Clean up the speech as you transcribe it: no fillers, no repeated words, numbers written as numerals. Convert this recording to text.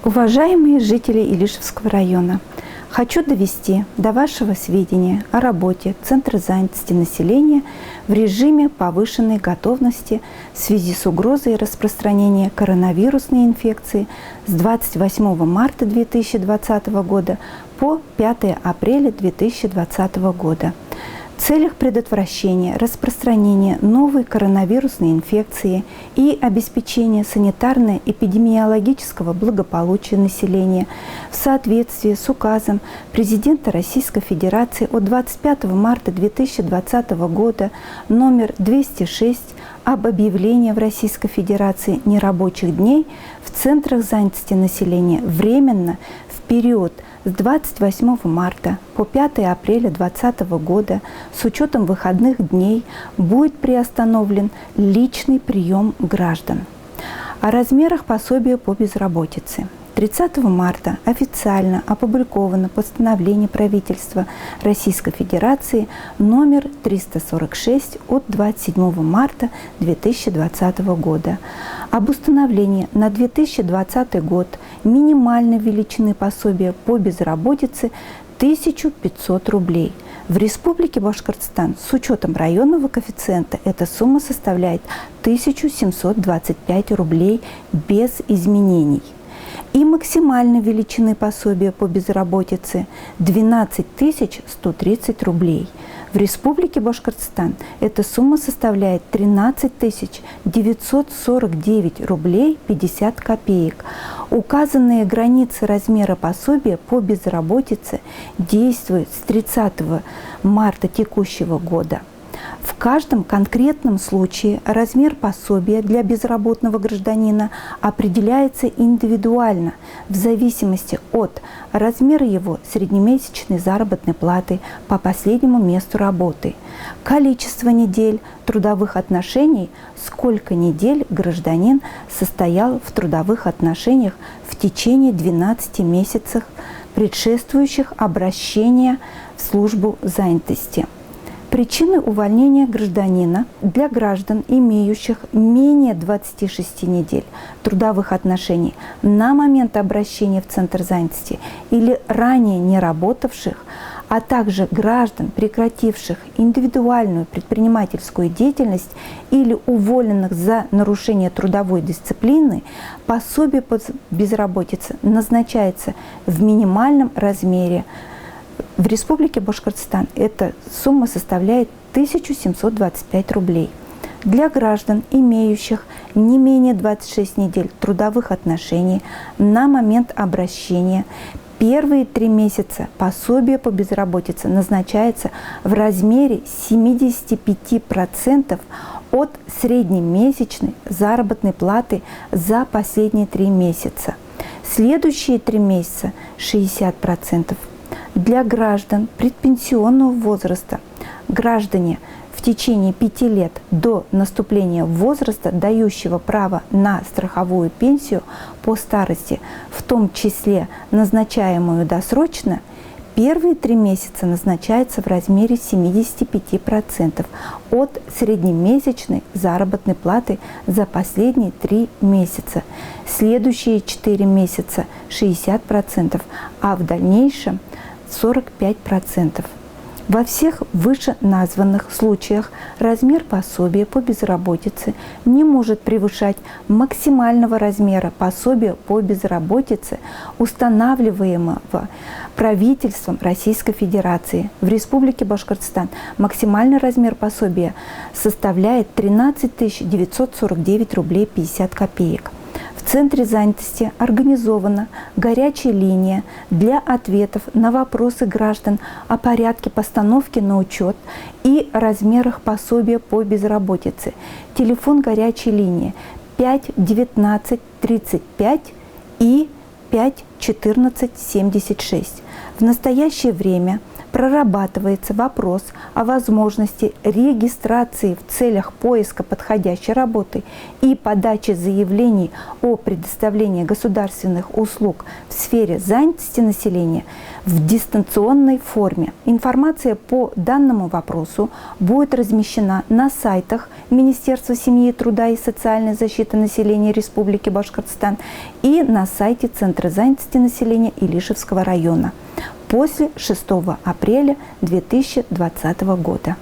Уважаемые жители Илишевского района, хочу довести до вашего сведения о работе Центра занятости населения в режиме повышенной готовности в связи с угрозой распространения коронавирусной инфекции с 28 марта 2020 года по 5 апреля 2020 года. В целях предотвращения распространения новой коронавирусной инфекции и обеспечения санитарно-эпидемиологического благополучия населения в соответствии с указом Президента Российской Федерации от 25 марта 2020 года номер 206 об объявлении в Российской Федерации нерабочих дней в центрах занятости населения временно в период с 28 марта по 5 апреля 2020 года с учетом выходных дней будет приостановлен личный прием граждан. О размерах пособия по безработице. 30 марта официально опубликовано постановление правительства Российской Федерации номер 346 от 27 марта 2020 года об установлении на 2020 год минимальной величины пособия по безработице 1500 рублей. В Республике Башкортостан с учетом районного коэффициента эта сумма составляет 1725 рублей без изменений. И максимальной величины пособия по безработице 12 130 рублей. В Республике Башкортостан эта сумма составляет 13 949 рублей 50 копеек. Указанные границы размера пособия по безработице действуют с 30 марта текущего года. В каждом конкретном случае размер пособия для безработного гражданина определяется индивидуально в зависимости от размера его среднемесячной заработной платы по последнему месту работы, количества недель трудовых отношений, сколько недель гражданин состоял в трудовых отношениях в течение 12 месяцев, предшествующих обращения в службу занятости. Причины увольнения гражданина для граждан, имеющих менее 26 недель трудовых отношений на момент обращения в Центр занятости или ранее не работавших, а также граждан, прекративших индивидуальную предпринимательскую деятельность или уволенных за нарушение трудовой дисциплины, пособие по безработице назначается в минимальном размере. В Республике Башкортостан эта сумма составляет 1725 рублей. Для граждан, имеющих не менее 26 недель трудовых отношений на момент обращения, первые 3 месяца пособие по безработице назначается в размере 75% от среднемесячной заработной платы за последние 3 месяца. Следующие 3 месяца – 60%. Для граждан предпенсионного возраста, граждане в течение 5 лет до наступления возраста, дающего право на страховую пенсию по старости, в том числе назначаемую досрочно, первые 3 месяца назначается в размере 75% от среднемесячной заработной платы за последние 3 месяца. Следующие 4 месяца – 60%, а в дальнейшем – 45%. Во всех вышеназванных случаях размер пособия по безработице не может превышать максимального размера пособия по безработице, устанавливаемого правительством Российской Федерации. В Республике Башкортостан максимальный размер пособия составляет 13 949 рублей 50 копеек. В Центре занятости организована горячая линия для ответов на вопросы граждан о порядке постановки на учет и размерах пособия по безработице. Телефон горячей линии 5 19 35 и 5 14 76. В настоящее время прорабатывается вопрос о возможности регистрации в целях поиска подходящей работы и подачи заявлений о предоставлении государственных услуг в сфере занятости населения в дистанционной форме. Информация по данному вопросу будет размещена на сайтах Министерства семьи, труда и социальной защиты населения Республики Башкортостан и на сайте Центра занятости населения Илишевского района после 6 апреля 2020 года.